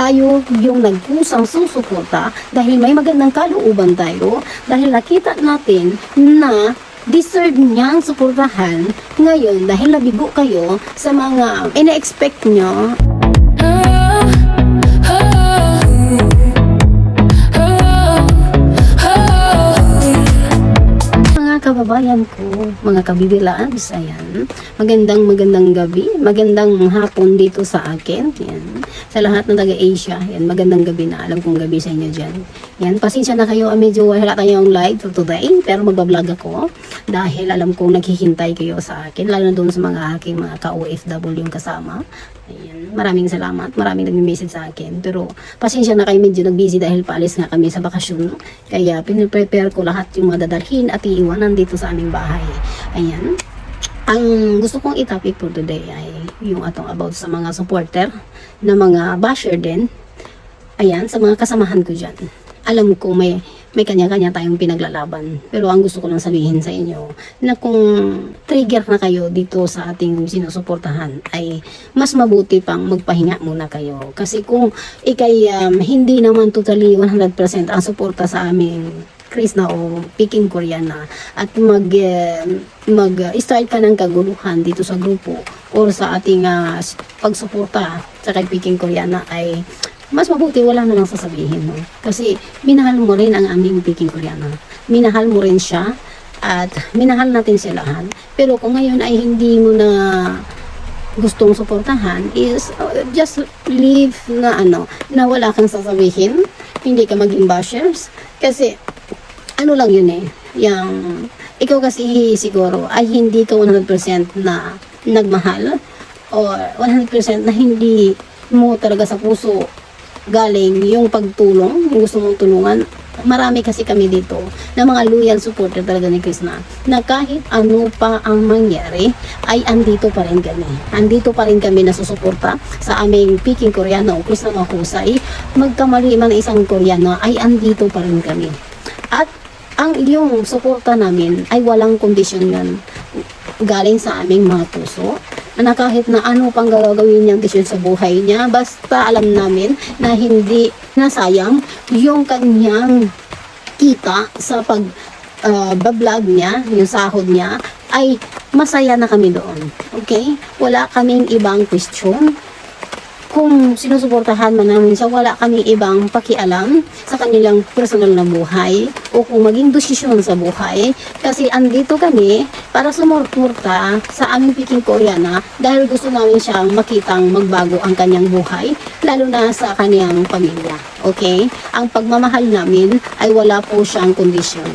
tayo yung nagkusang susuporta dahil may magandang kalooban tayo, dahil nakita natin na deserve niyang suportahan ngayon dahil nabigo kayo sa mga ina-expect nyo. Kababayan ko, mga kabibilaan, ayan, magandang gabi, magandang hapon dito sa akin, yan, sa lahat ng taga-Asia, yan, magandang gabi na, alam kong gabi sa inyo dyan, yan, pasensya na kayo, medyo wala tayong live for today, pero magbablog ako, dahil alam kong naghihintay kayo sa akin, lalo na doon sa mga aking mga ka-OFW yung kasama, ayan, maraming salamat, maraming nag-message sa akin, pero pasensya na kayo, medyo nag-busy dahil paalis nga kami sa bakasyon, kaya piniprepare ko lahat yung mga dadalhin at iiwanan dito sa aming bahay. Ayan. Ang gusto kong i-topic for today ay yung atong about sa mga supporter na mga basher din. Ayan, sa mga kasamahan ko dyan. Alam ko may kanya-kanya tayong pinaglalaban. Pero ang gusto ko lang sabihin sa inyo na kung trigger na kayo dito sa ating sinusuportahan ay mas mabuti pang magpahinga muna kayo. Kasi kung ikay hindi naman totally 100% ang suporta sa aming Krishna o Peking Koreana at mag-start ka ng kaguluhan dito sa grupo or sa ating pagsuporta sa kay Peking Koreana ay mas mabuti wala na lang sasabihin, no? Kasi minahal mo rin ang aming Peking Koreana, minahal mo rin siya at minahal natin silahan, pero kung ngayon ay hindi mo na gustong suportahan is just leave na na wala kang sasabihin, hindi ka maging bashers kasi ano lang yun yung ikaw kasi siguro ay hindi ka 100% na nagmahal or 100% na hindi mo talaga sa puso galing yung pagtulong, yung gusto mong tulungan. Marami kasi kami dito na mga loyal supporter talaga ni Krishna na kahit ano pa ang mangyari ay andito pa rin kami. Andito pa rin kami na susuporta sa aming Peking Koreana o Krishna Mahusay. Magkamali man isang Koreana ay andito pa rin kami. At ang yung suporta namin ay walang kondisyon yan galing sa aming mga puso na kahit na ano pang gagawin niyang desisyon sa buhay niya, basta alam namin na hindi nasayang yung kanyang kita sa pag-vlog niya, yung sahod niya, ay masaya na kami doon. Okay? Wala kaming ibang question. Kung sinusuportahan man namin siya, wala kaming ibang pakialam sa kanilang personal na buhay o kung maging desisyon sa buhay. Kasi andito kami para sumuporta sa aming Peking Koreana dahil gusto namin siyang makitang magbago ang kanyang buhay, lalo na sa kanyang pamilya. Okay? Ang pagmamahal namin ay wala po siyang kondisyon.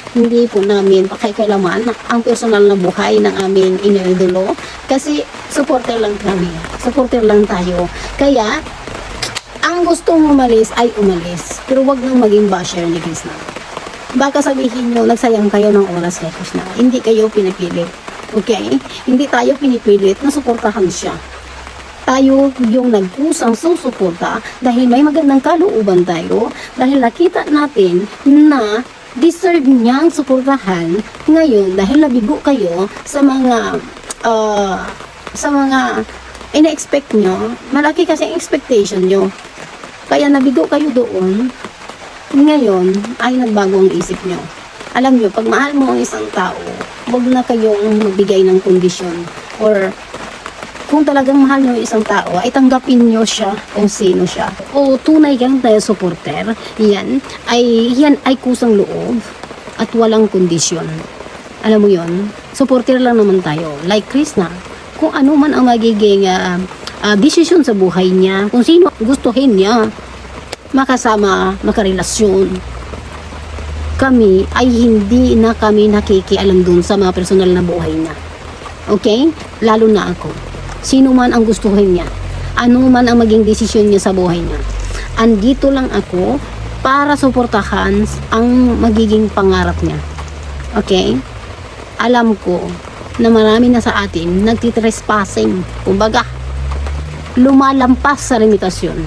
Hindi po namin pakikialaman ang personal na buhay ng aming iniidolo kasi supporter lang kami. Supporter lang tayo. Kaya, ang gustong umalis ay umalis. Pero wag nang maging basher ni Krishna. Baka sabihin nyo, nagsayang kayo ng oras kay Krishna. Hindi kayo pinipilit. Okay? Hindi tayo pinipilit na suportahan siya. Tayo yung nagkusang susuporta dahil may magandang kalooban tayo, dahil nakita natin na deserve niyang suportahan ngayon dahil nabigo kayo sa mga ina-expect nyo. Malaki kasi ang expectation nyo, kaya nabigo kayo doon. Ngayon ay nagbago ang isip nyo. Alam nyo, pag mahal mo ang isang tao, huwag na kayong magbigay ng kondisyon, or kung talagang mahal nyo isang tao, ay tanggapin nyo siya kung sino siya. O tunay kang tayo supporter, yan ay kusang loob at walang kondisyon. Alam mo yon, supporter lang naman tayo. Like Krishna, kung ano man ang magiging desisyon sa buhay niya, kung sino gustuhin niya, makasama, makarelasyon, kami ay hindi na kami nakikialam dun sa mga personal na buhay niya. Okay? Lalo na ako. Sino man ang gustuhin niya, ano man ang maging desisyon niya sa buhay niya, andito lang ako para suportahan ang magiging pangarap niya. Okay? Alam ko na marami na sa atin nagtitrespassing, kumbaga lumalampas sa limitasyon.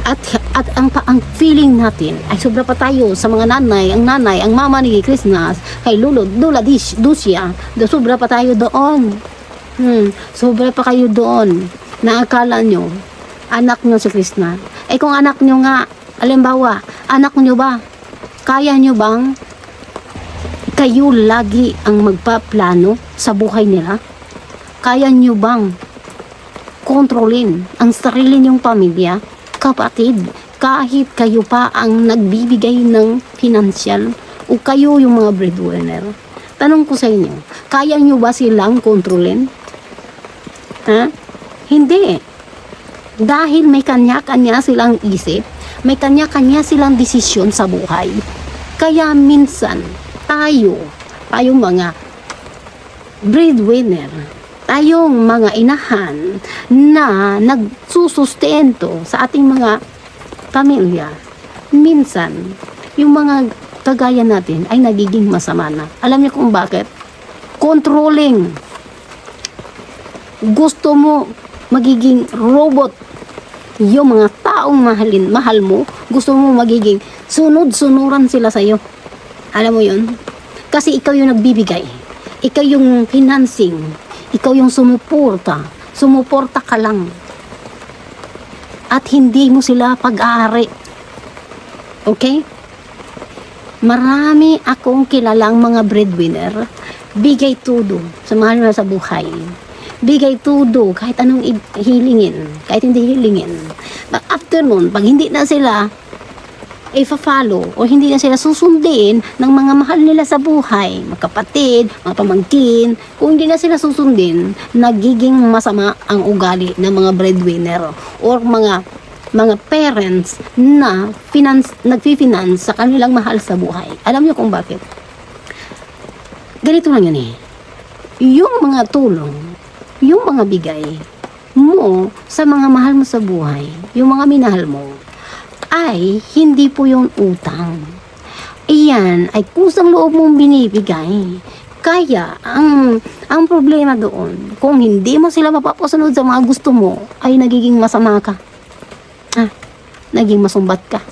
At ang feeling natin ay sobra pa tayo sa mga nanay, ang mama ni Krishna, kay Lula Dusya, sobra pa tayo doon. Sobra pa kayo doon na akala nyo anak nyo si Krishna. Eh kung anak nyo nga, halimbawa, anak nyo ba, kaya nyo bang kayo lagi ang magpaplano sa buhay nila? Kaya nyo bang kontrolin ang sarili nyong pamilya? Kapatid, kahit kayo pa ang nagbibigay ng financial o kayo yung mga breadwinner, tanong ko sa inyo, kaya nyo ba silang kontrolin? Ha? Hindi. Dahil may kanya-kanya silang isip, may kanya-kanya silang desisyon sa buhay. Kaya minsan, tayong mga breadwinner, tayong mga inahan na nagsusustento sa ating mga pamilya, minsan, yung mga kagaya natin ay nagiging masama na. Alam niyo kung bakit? Controlling. Gusto mo magiging robot yung mga taong mahal mo, gusto mo magiging sunod-sunuran sila sa'yo. Alam mo yun? Kasi ikaw yung nagbibigay. Ikaw yung financing. Ikaw yung sumuporta. Sumuporta ka lang. At hindi mo sila pag-aari. Okay? Marami akong kilalang mga breadwinner. Bigay tudo sa mahal na sa buhay. Bigay tudo kahit anong hilingin. Kahit hindi hilingin. But after nun, pag hindi na sila i-follow o hindi na sila susundin ng mga mahal nila sa buhay, mga kapatid, mga pamangkin, kung hindi na sila susundin, nagiging masama ang ugali ng mga breadwinner or mga parents na nagfi-finance sa kanilang mahal sa buhay. Alam niyo kung bakit? Ganito lang yun eh. Yung mga tulong, yung mga bigay mo sa mga mahal mo sa buhay, yung mga minahal mo, ay hindi po yung utang. Iyan ay kusang loob mong binibigay. Kaya, ang problema doon, kung hindi mo sila mapapasunod sa mga gusto mo, ay nagiging masama ka. Naging masumbat ka.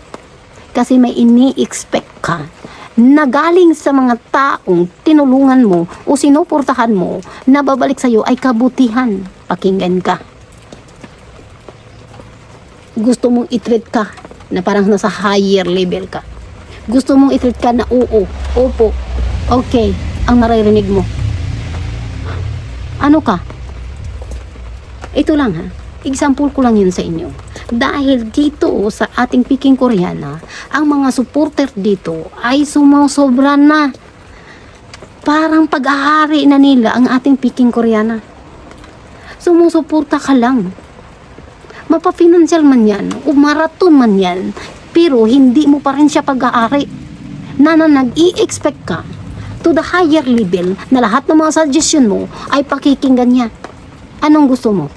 Kasi may ini-expect ka na galing sa mga taong tinulungan mo o sinuportahan mo na babalik sa'yo ay kabutihan. Pakinggan ka. Gusto mong i-treat ka na parang nasa higher level ka. Gusto mong i-treat ka na oo, opo, okay, ang maririnig mo. Ano ka? Ito lang ha. Example ko lang yun sa inyo. Dahil dito sa ating Peking Koreana, ang mga supporter dito ay sumasobra na. Parang pag-ahari na nila ang ating Peking Koreana. Sumusuporta ka lang. Mapa-financial man yan, o maraton man yan, pero hindi mo pa rin siya pag-aari. Na nag-i-expect ka to the higher level na lahat ng mga suggestion mo ay pakikinggan niya. Anong gusto mo?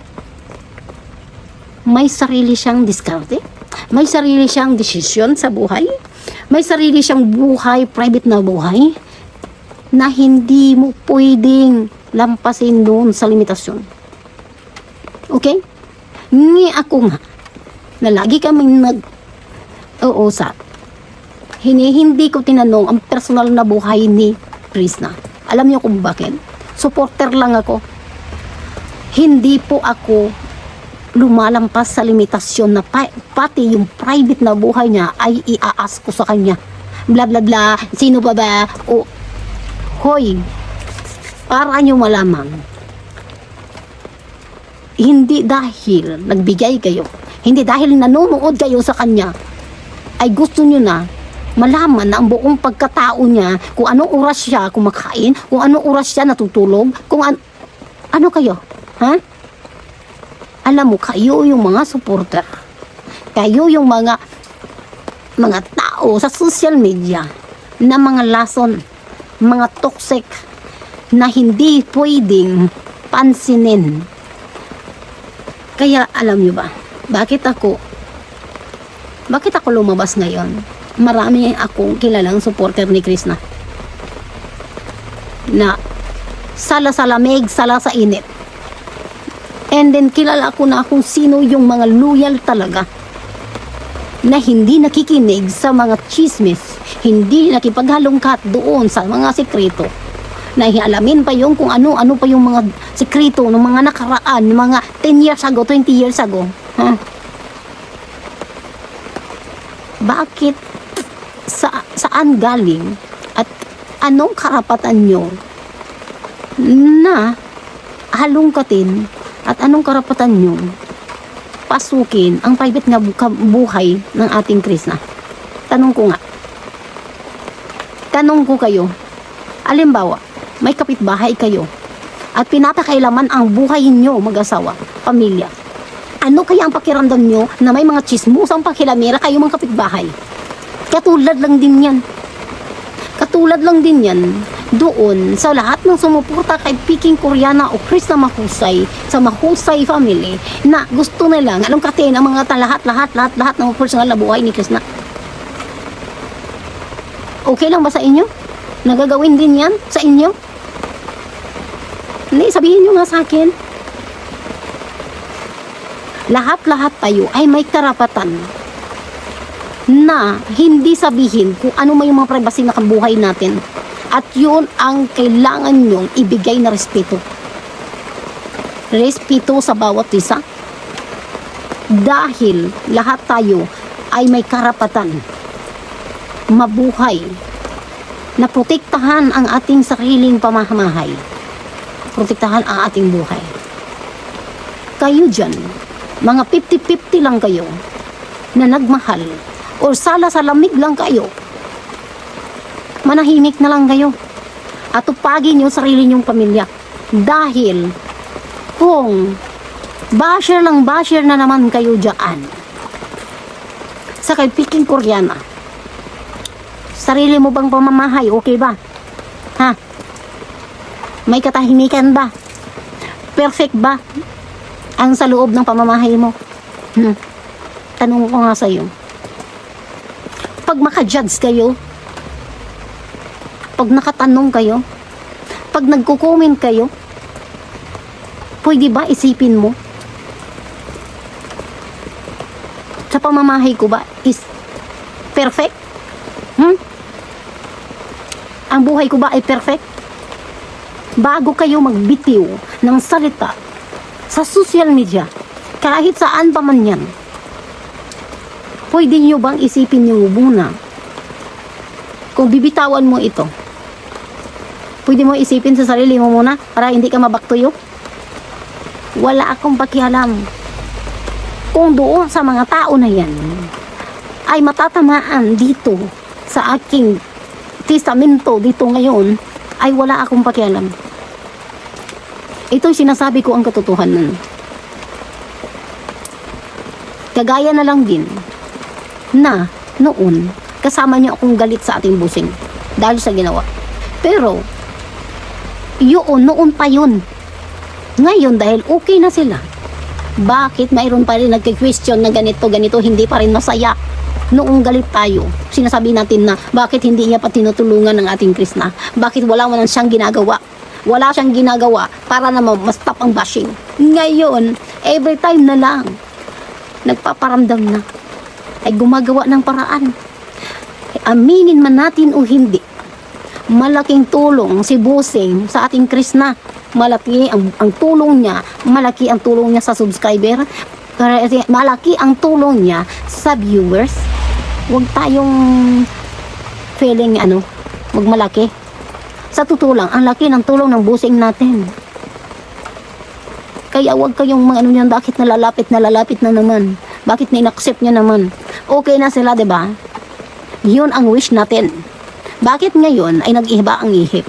May sarili siyang diskarte, may sarili siyang desisyon sa buhay, may sarili siyang buhay, private na buhay, na hindi mo pwedeng lampasin doon sa limitasyon. Okay? Ni ako nga, na lagi kaming nag-uusap, hindi ko tinanong ang personal na buhay ni Krishna. Alam niyo kung bakit? Supporter lang ako. Hindi po ako lumalampas sa limitasyon na pati yung private na buhay niya ay iaas ko sa kanya. Bla bla bla, sino ba ba? O, hoy, para nyo malaman, hindi dahil nagbigay kayo, hindi dahil nanonood kayo sa kanya, ay gusto nyo na malaman na ang buong pagkatao niya, kung anong oras siya kumakain, kung anong oras siya natutulog, kung ano kayo, ha? Alam mo, kayo yung mga supporter. Kayo yung mga tao sa social media na mga lason, mga toxic na hindi pwedeng pansinin. Kaya alam nyo ba, bakit ako lumabas ngayon? Marami akong kilalang supporter ni Krishna na sala sa lamig, sala sa init. And then kilala ko na kung sino yung mga loyal talaga na hindi nakikinig sa mga chismis, hindi nakipaghalongkat doon sa mga sekreto, na hialamin pa yung kung ano-ano pa yung mga sekreto ng mga nakaraan, mga 10 years ago, 20 years ago. bakit, saan galing, at anong karapatan nyo na halungkatin, at anong karapatan nyo pasukin ang private nga buhay ng ating Krishna? Tanong ko nga. Tanong ko kayo, alimbawa, may kapitbahay kayo at pinapakailaman ang buhay nyo, mag-asawa, pamilya. Ano kaya ang pakiramdam nyo na may mga chismusang pakilamera kayo mga kapitbahay? Katulad lang din yan. Katulad lang din yan doon sa lahat ng sumuporta kay Peking Koreana o Krishna Mahusay sa Mahusay family na gusto nilang halongkatin ang mga lahat ng personal na buhay ni Krishna. Okay lang ba sa inyo? Nagagawin din yan sa inyo? Hindi, sabihin nyo nga sa akin. Lahat tayo ay may karapatan na hindi sabihin kung ano may mga privacy na kabuhay natin. At yun ang kailangan nyong ibigay na respeto. Respeto sa bawat isa. Dahil lahat tayo ay may karapatan mabuhay, na protektahan ang ating sariling pamamahay, protektahan ang ating buhay. Kayo dyan, mga 50-50 lang kayo na nagmahal o sala sa lamig lang kayo, manahimik na lang kayo at tupagin yung sarili nyong pamilya. Dahil kung basher na naman kayo dyan sa kay Peking Koreana, sarili mo bang pamamahay, okay ba? Ha? May katahimikan ba? Perfect ba ang sa loob ng pamamahay mo? Tanong ko nga sa'yo. Pag maka-judge kayo, pag nakatanong kayo, pag nagko-comment kayo, pwede ba isipin mo? Sa pamamahay ko ba is perfect? Ang buhay ko ba ay perfect? Bago kayo magbitiw ng salita sa social media, kahit saan pa man yan, pwede nyo bang isipin nyo muna kung bibitawan mo ito? Pwede mo isipin sa sarili mo muna para hindi ka mabaktuyo? Wala akong pakialam kung doon sa mga tao na yan ay matatamaan dito sa aking testamento dito ngayon, ay wala akong pakialam. Ito'y sinasabi ko ang katotohanan. Kagaya na lang din na noon kasama niyo akong galit sa ating busing dahil sa ginawa. Pero yun, noon pa yun. Ngayon dahil okay na sila, bakit mayroon pa rin nagki-question na ganito hindi pa rin masaya? Noong galit tayo, sinasabi natin na bakit hindi niya pa tinutulungan ng ating Krishna? Bakit wala man siyang ginagawa? Wala siyang ginagawa para naman ma-stop ang bashing. Ngayon, every time na lang, nagpaparamdam na, ay gumagawa ng paraan. Aminin man natin o hindi, malaking tulong si Busing sa ating Krishna. Malaki ang tulong niya, malaki ang tulong niya sa subscriber, malaki ang tulong niya sa viewers. Huwag tayong feeling huwag malaki. Sa totoo lang, ang laki ng tulong ng Busing natin. Kaya huwag kayong niyan, bakit nalalapit na naman? Bakit na-accept niya naman? Okay na sila, 'di ba? Yun ang wish natin. Bakit ngayon ay nag-iba ang ihip?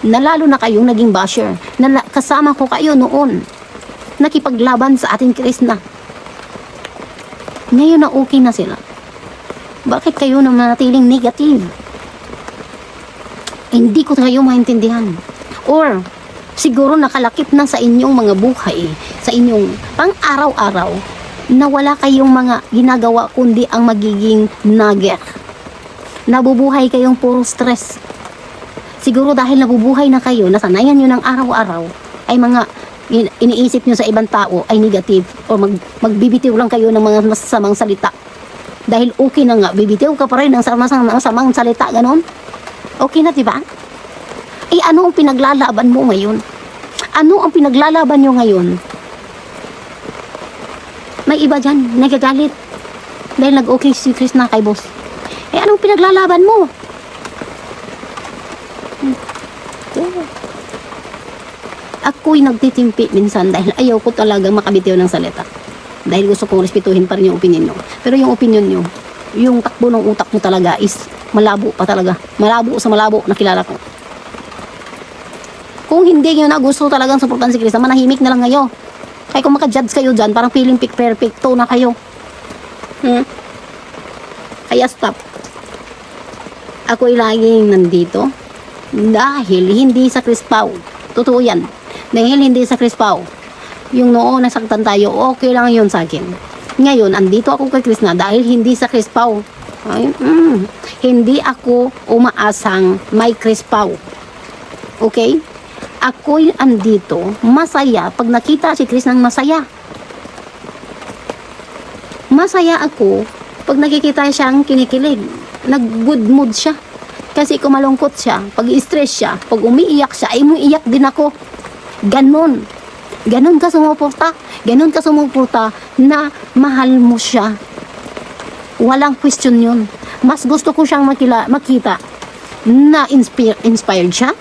Na lalo na kayong naging basher, na kasama ko kayo noon, nakipaglaban sa ating Krishna. Ngayon na okay na sila. Bakit kayo na manatiling negative? Hindi ko kayo maintindihan. Or, siguro nakalakip na sa inyong mga buhay, sa inyong pang-araw-araw, na wala kayong mga ginagawa kundi ang magiging nugget. Nabubuhay kayong puro stress. Siguro dahil nabubuhay na kayo, nasanayan nyo ng araw-araw, ay mga iniisip nyo sa ibang tao ay negative, o magbibitiw lang kayo ng mga masasamang salita. Dahil okay na nga, bibitiw ka pa rin ng masamang salita, ganon. Okay na, diba? Ano ang pinaglalaban mo ngayon? Ano ang pinaglalaban nyo ngayon? May iba dyan, nagagalit. Dahil nag-okay si Krishna kay boss. Eh, anong pinaglalaban mo? Ako'y nagtitimpi minsan dahil ayaw ko talaga makabitiw ng salita. Dahil gusto kong respetuhin pa rin yung opinion nyo. Pero yung opinion nyo, yung takbo ng utak mo talaga is malabo pa talaga. Malabo sa malabo na kilala ko. Kung hindi nyo na gusto talagang supportan si Krista, manahimik na lang kayo. Kaya kung maka-judge kayo dyan, parang feeling perfecto na kayo. Kaya stop. Ako'y laging nandito dahil hindi sa Crispaw. Totoo yan. Dahil hindi sa Crispaw. Yung noon nasaktan tayo, okay lang yun sa akin. Ngayon, andito ako kay Chris na dahil hindi sa Crispaw. Ay, hindi ako umaasang may Crispaw. Okay? Ako'y andito, masaya pag nakita si Chris ng masaya. Masaya ako pag nakikita siyang kinikilig. Nag-good mood siya. Kasi kung malungkot siya, pag stress siya, pag umiiyak siya, ay umiiyak din ako. Ganon. Ganon ka sumuporta. Ganon ka sumuporta na mahal mo siya. Walang question yun. Mas gusto ko siyang makita na inspired siya,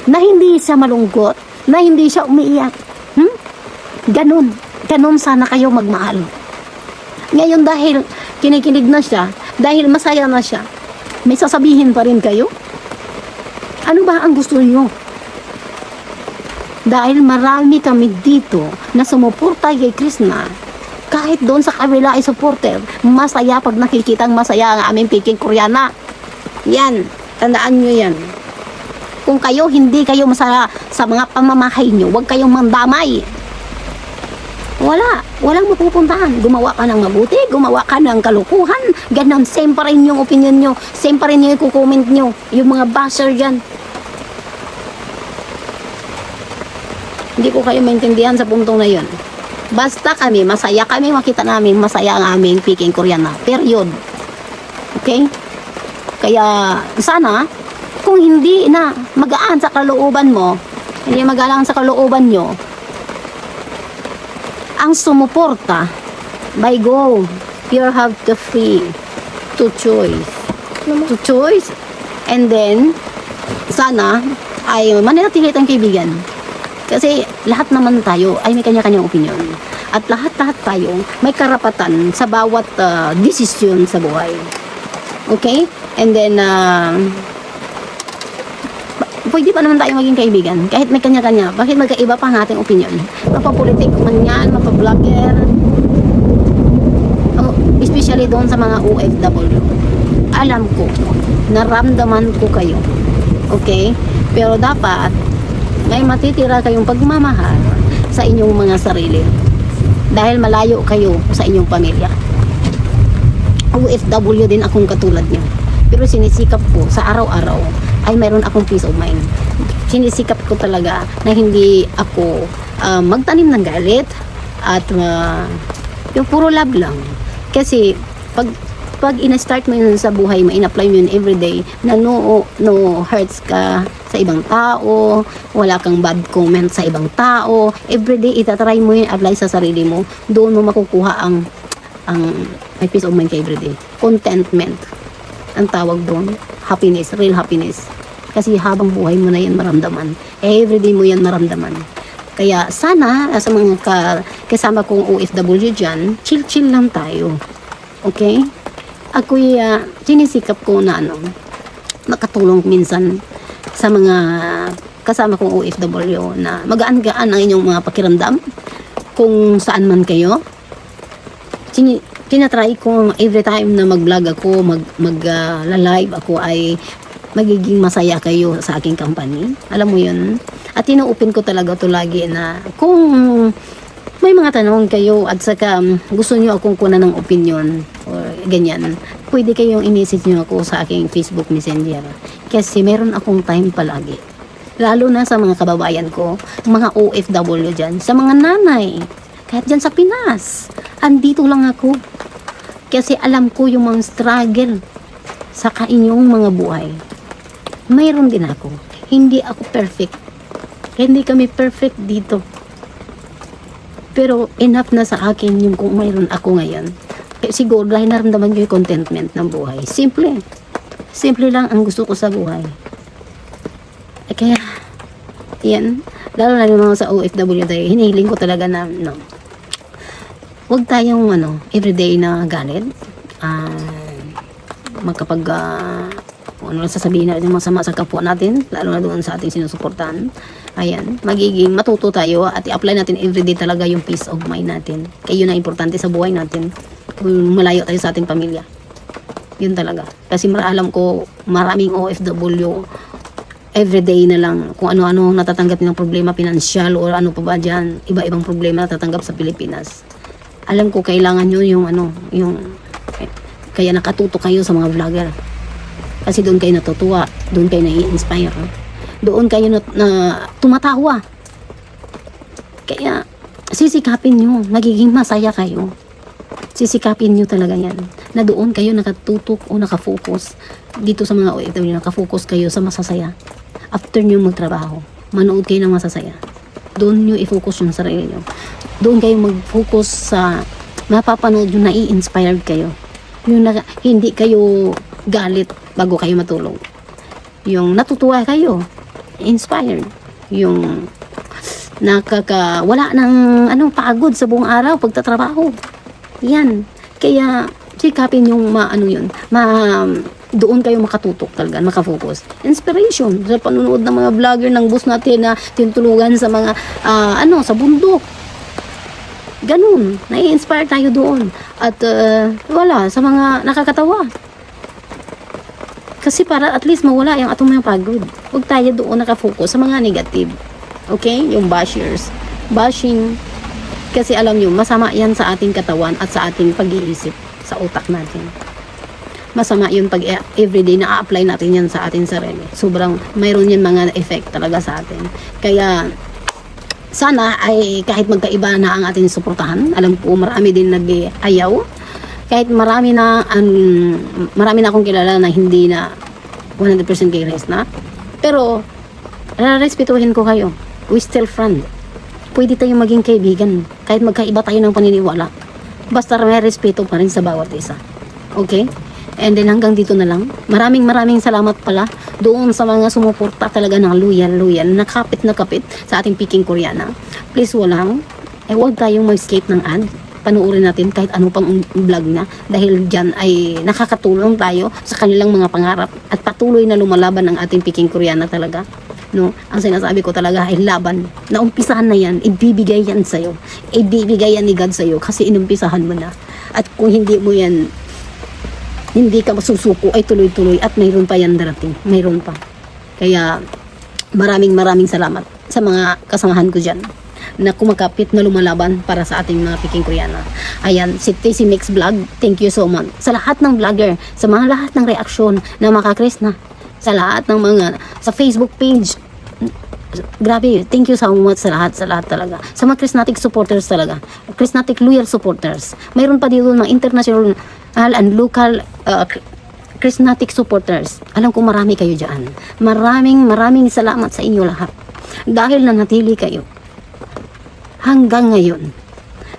na hindi siya malungkot, na hindi siya umiiyak. Ganon. Ganon sana kayo magmahal. Ngayon dahil kinikilig na siya, dahil masaya na siya, may sasabihin pa rin kayo? Ano ba ang gusto niyo? Dahil marami kami dito na sumuporta kay Krishna, kahit doon sa kabila ay supporter, masaya pag nakikitang masaya ang aming Peking Koreana. Yan, tandaan nyo yan. Kung kayo hindi kayo masaya sa mga pamamahay nyo, huwag kayong mandamay. Walang mapupuntahan. Gumawa ka ng mabuti, gumawa ka ng kalukuhan, ganun, same pa rin yung opinion nyo, same pa rin yung i-comment nyo, yung mga basher dyan. Hindi ko kayo maintindihan sa puntong na yun. Basta kami, masaya kami, makita namin, masaya ang aming Peking Koreana. Period. Okay? Kaya, sana, kung hindi na magaan sa kalooban mo, hindi magaan sa kalooban nyo, ang sumuporta, by go, you have the free to choice. To choice. And then, sana, ay mananatili tayong kaibigan. Kasi lahat naman tayo ay may kanya-kanyang opinion. At lahat-lahat tayo may karapatan sa bawat desisyon sa buhay. Okay? And then, pwede pa naman tayo maging kaibigan. Kahit may kanya-kanya. Bakit magkaiba pa ang ating opinion? Mapapolitik man yan, mapablogger. Especially doon sa mga OFW. Alam ko, naramdaman ko kayo. Okay? Pero dapat, may matitira kayong pagmamahal sa inyong mga sarili. Dahil malayo kayo sa inyong pamilya. OFW din akong katulad nyo. Pero sinisikap ko sa araw-araw ay mayroon akong peace of mind. Sinisikap ko talaga na hindi ako magtanim ng galit at yung puro love lang. Kasi pag ina-start mo yun sa buhay mo, in-apply mo yun everyday, na no hurts ka sa ibang tao, wala kang bad comment sa ibang tao, everyday itatry mo yun, apply sa sarili mo, doon mo makukuha ang may peace of mind ka everyday. Contentment ang tawag doon. Happiness, real happiness. Kasi habang buhay mo na yan maramdaman. Everyday mo yan maramdaman. Kaya sana, sa mga kasama kong OFW dyan, chill-chill lang tayo. Okay? Ako'y sinisikap ko na makatulong minsan sa mga kasama kong OFW na magaan-gaan ang inyong mga pakiramdam kung saan man kayo. Tinatry ko every time na mag-vlog ako, mag-live ako ay magiging masaya kayo sa aking company. Alam mo yun? At tinuupin ko talaga ito lagi na kung may mga tanong kayo at saka gusto nyo akong kunan ng opinion or ganyan, pwede kayong i-message nyo ako sa aking Facebook Messenger. Kasi meron akong time palagi. Lalo na sa mga kababayan ko, mga OFW dyan, sa mga nanay, kahit dyan sa Pinas, andito lang ako. Kasi alam ko yung mga struggle sa inyong mga buhay. Mayroon din ako. Hindi ako perfect. Hindi kami perfect dito. Pero enough na sa akin yung kung mayroon ako ngayon. siguro dahil naramdaman ko yung contentment ng buhay. Simple. Simple lang ang gusto ko sa buhay. Kaya, yan. Lalo na yung mga sa OFW tayo, hinihiling ko talaga na, no, huwag tayong, everyday na galit. Magkapag, ano lang sasabihin natin masama sa kapwa natin, lalo na doon sa ating sinusuportahan. Ayan, matuto tayo at i-apply natin everyday talaga yung peace of mind natin. Kaya yun na importante sa buhay natin. Kung malayo tayo sa ating pamilya. Yun talaga. Kasi alam ko, maraming OFW, everyday na lang kung ano-ano natatanggap nilang problema, pinansyal or ano pa ba dyan, iba-ibang problema natatanggap sa Pilipinas. Alam ko kailangan nyo kaya nakatuto kayo sa mga vlogger. Kasi doon kayo natutuwa, doon kayo nai-inspire, doon kayo na tumatawa. Kaya sisikapin nyo, magiging masaya kayo. Sisikapin nyo talaga yan, na doon kayo nakatutok o nakafocus dito sa mga OFW, nakafocus kayo sa masasaya. After nyo magtrabaho, manood kayo ng masasaya. Doon nyo i-focus yung sarili nyo. Doon kayo mag-focus sa mapapanood nyo, nai-inspired kayo. Yung hindi kayo galit bago kayo matulog. Yung natutuwa kayo, inspired. Yung wala ng pagod sa buong araw pagtatrabaho. Yan. Kaya sikapin yung doon kayo makatutok talaga, makafocus. Inspiration sa panunood ng mga vlogger ng boss natin na tinutulugan sa mga sa bundok. Ganun, nai-inspire tayo doon. At sa mga nakakatawa. Kasi para at least mawala yung atong mga pagod. Huwag tayo doon nakafocus sa mga negative. Okay? Yung bashers. Bashing. Kasi alam nyo, masama yan sa ating katawan at sa ating pag-iisip, sa utak natin. Masama yun pag everyday na-apply natin yan sa ating sarili. Sobrang mayroon yan mga effect talaga sa atin. Kaya sana ay kahit magkaiba na ang ating suportahan, alam ko marami din nag-ayaw. Kahit marami na akong kilala na hindi na 100% kay na. Pero respetuhin ko kayo. We still friend. Pwede tayong maging kaibigan kahit magkaiba tayo ng paniniwala. Basta may respeto pa rin sa bawat isa. Okay? And then hanggang dito na lang. Maraming salamat pala doon sa mga sumuporta talaga ng loyal, nakapit sa ating Peking Koreana. Please huwag tayong mag-escape ng ad. Panuorin natin kahit ano pang vlog na dahil dyan ay nakakatulong tayo sa kanilang mga pangarap at patuloy na lumalaban ang ating Peking Koreana talaga. No, ang sinasabi ko talaga ay laban. Naumpisahan na yan, ibibigay yan sa'yo. Ibibigay yan ni God sa'yo kasi inumpisahan mo na. At kung hindi mo yan, hindi ka masusuko ay tuloy-tuloy at mayroon pa yan darating. Mayroon pa. Kaya maraming salamat sa mga kasamahan ko dyan na kumakapit na lumalaban para sa ating mga Peking Koreana. Ayan, si Tacy Mix Vlog, thank you so much. Sa lahat ng vlogger, sa mga lahat ng reaksyon na makakris na, sa lahat ng mga, sa Facebook page, grabe, thank you so much sa lahat talaga. Sa mga Chrisnatic supporters talaga, Chrisnatic loyal supporters. Mayroon pa dito mga international and local Chrisnatic supporters. Alam ko marami kayo dyan. Maraming salamat sa inyo lahat. Dahil nanatili kayo hanggang ngayon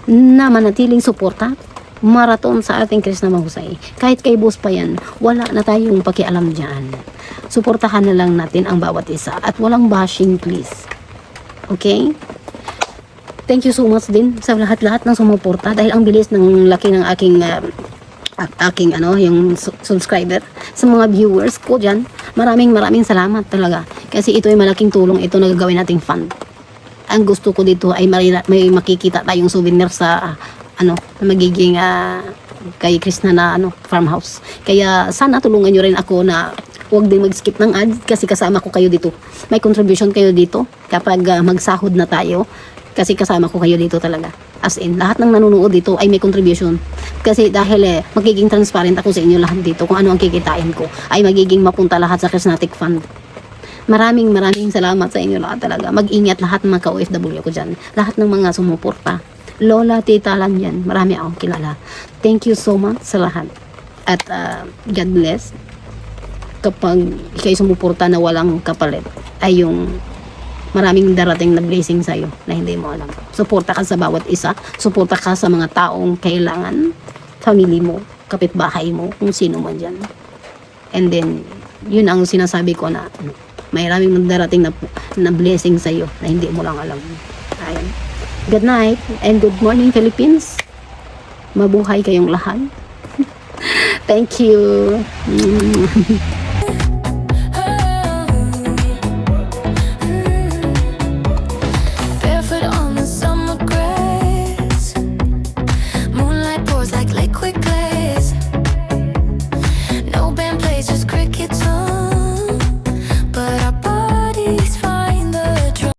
na manatiling suporta, maraton sa ating Chris na mahusay. Kahit kay boss pa yan, wala na tayong pakialam dyan. Suportahan na lang natin ang bawat isa at walang bashing, please. Okay? Thank you so much din sa lahat-lahat ng sumuporta dahil ang bilis ng laki ng aking yung subscriber, sa mga viewers ko dyan. Maraming salamat talaga kasi ito ay malaking tulong ito na gagawin nating fund. Ang gusto ko dito ay may makikita tayong souvenir sa magiging kay Chris na farmhouse. Kaya sana tulungan nyo rin ako na huwag din mag-skip ng ads kasi kasama ko kayo dito. May contribution kayo dito kapag magsahod na tayo kasi kasama ko kayo dito talaga. As in, lahat ng nanonood dito ay may contribution. Kasi dahil magiging transparent ako sa inyo lahat dito kung ano ang kikitain ko ay magiging mapunta lahat sa Chrisnatic Fund. Maraming salamat sa inyo lahat talaga. Mag-ingat lahat ng mga ka-OFW ko dyan. Lahat ng mga sumuporta. Lola, tita lang yan. Marami akong kilala. Thank you so much sa lahat. At God bless. Kapag kayo sumuporta na walang kapalit, ay yung maraming darating na blessing sa'yo na hindi mo alam. Suporta ka sa bawat isa. Suporta ka sa mga taong kailangan. family mo, kapitbahay mo, kung sino man dyan. And then, yun ang sinasabi ko na may maraming darating na blessing sa'yo na hindi mo lang alam. Ayun. Good night and good morning, Philippines. Mabuhay kayong lahat. Thank you.